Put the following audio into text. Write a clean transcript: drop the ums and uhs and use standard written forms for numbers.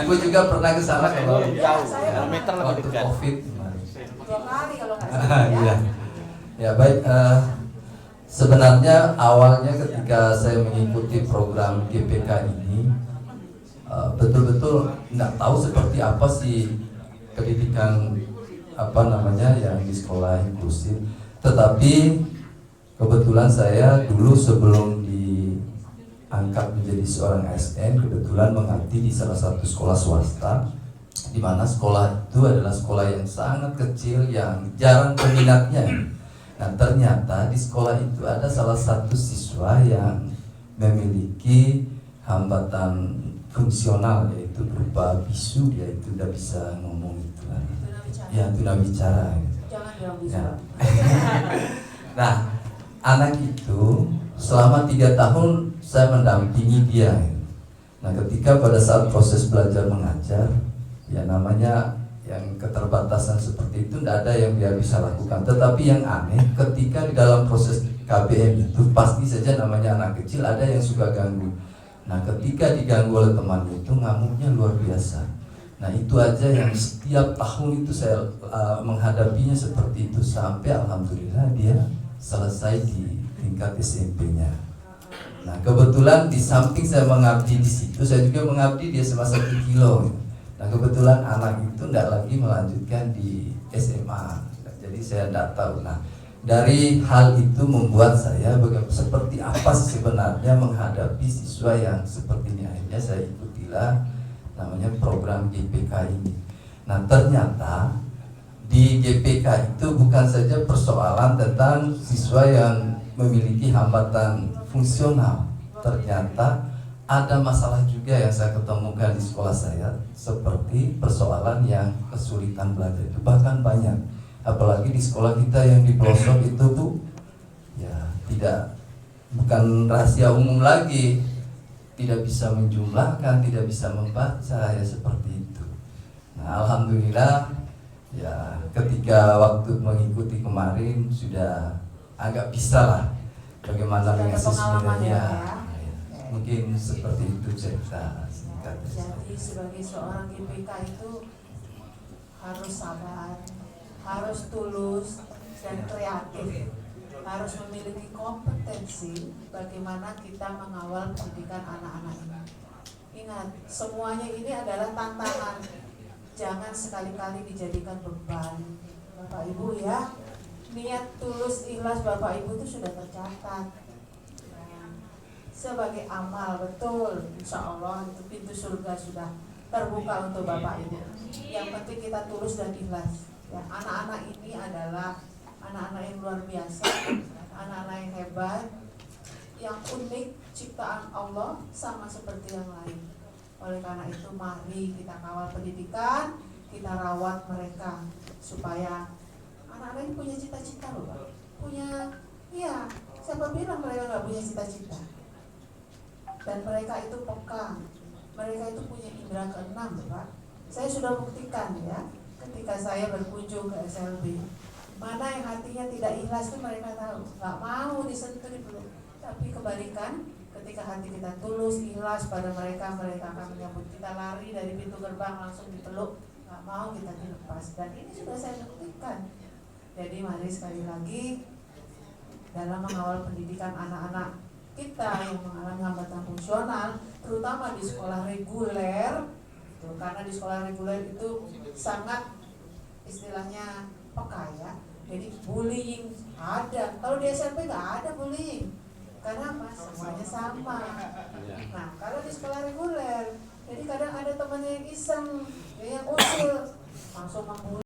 Ibu juga pernah ke sana kalau jauh, kilometer lebih waktu dekat. COVID. 2 kali kalau nggak salah ya. Iya. Ya baik. Sebenarnya awalnya ketika saya mengikuti program GPK ini betul-betul nggak tahu seperti apa sih pendidikan yang di sekolah inklusif. Tetapi kebetulan saya dulu sebelum diangkat menjadi seorang ASN kebetulan mengabdi di salah satu sekolah swasta, di mana sekolah itu adalah sekolah yang sangat kecil yang jarang peminatnya. Nah ternyata di sekolah itu ada salah satu siswa yang memiliki hambatan fungsional, yaitu berupa bisu, dia itu tidak bisa ngomong itu kan. Ya tunawicara. Jangan bilang bisu. Ya. Nah anak itu selama 3 tahun saya mendampingi dia. Nah ketika pada saat proses belajar mengajar, ya namanya yang keterbatasan seperti itu tidak ada yang dia bisa lakukan. Tetapi yang aneh ketika di dalam proses KBM itu pasti saja namanya anak kecil ada yang suka ganggu. Nah ketika diganggu oleh temannya itu ngamuknya luar biasa. Nah itu aja yang setiap tahun itu saya menghadapinya seperti itu sampai alhamdulillah dia selesai di tingkat SMP-nya. Nah kebetulan di samping saya mengabdi di situ, saya juga mengabdi di SMA 1 Kilo. Nah kebetulan anak itu tidak lagi melanjutkan di SMA, jadi saya tidak tahu. Nah dari hal itu membuat saya seperti apa sebenarnya menghadapi siswa yang seperti ini. Akhirnya saya ikutilah namanya program GPK ini. Nah ternyata di GPK itu bukan saja persoalan tentang siswa yang memiliki hambatan fungsional, ternyata ada masalah juga yang saya ketemukan di sekolah saya, seperti persoalan yang kesulitan belajar itu bahkan banyak. Apalagi di sekolah kita yang di pelosok itu Bu, ya bukan rahasia umum lagi, tidak bisa menjumlahkan, tidak bisa membaca, ya seperti itu. Nah alhamdulillah ya ketika waktu mengikuti kemarin sudah agak bisa lah bagaimana mengasesmennya. Mungkin seperti itu cerita singkat. Jadi sebagai seorang GPK itu harus sabar, harus tulus dan kreatif, harus memiliki kompetensi bagaimana kita mengawal pendidikan anak-anak ini. Ingat, semuanya ini adalah tantangan. Jangan sekali-kali dijadikan beban, Bapak Ibu ya. Niat tulus ikhlas Bapak Ibu itu sudah tercatat sebagai amal, betul, insya Allah itu pintu surga sudah terbuka untuk Bapak Ibu. Yang penting kita tulus dan ikhlas ya. Anak-anak ini adalah anak-anak yang luar biasa, anak-anak yang hebat, yang unik, ciptaan Allah sama seperti yang lain. Oleh karena itu mari kita kawal pendidikan, kita rawat mereka supaya anak-anak ini punya cita-cita loh Pak. Iya, siapa bilang mereka nggak punya cita-cita? Dan mereka itu peka, mereka itu punya indera keenam, Pak. Saya sudah buktikan ya, ketika saya berkunjung ke SLB, mana yang hatinya tidak ikhlas itu mereka tahu, nggak mau disentuh dipeluk. Tapi kebalikan, ketika hati kita tulus, ikhlas pada mereka, mereka akan menyambut kita, lari dari pintu gerbang langsung dipeluk, nggak mau kita dilepas. Dan ini sudah saya buktikan. Jadi mari sekali lagi dalam mengawal pendidikan anak-anak kita yang mengalami hambatan fungsional, terutama di sekolah reguler, karena di sekolah reguler itu sangat istilahnya peka ya. Jadi bullying ada, kalau di SMP nggak ada bullying, karena apa? Semuanya sama. Nah kalau di sekolah reguler, jadi kadang ada temannya yang iseng, yang usil, langsung membuli.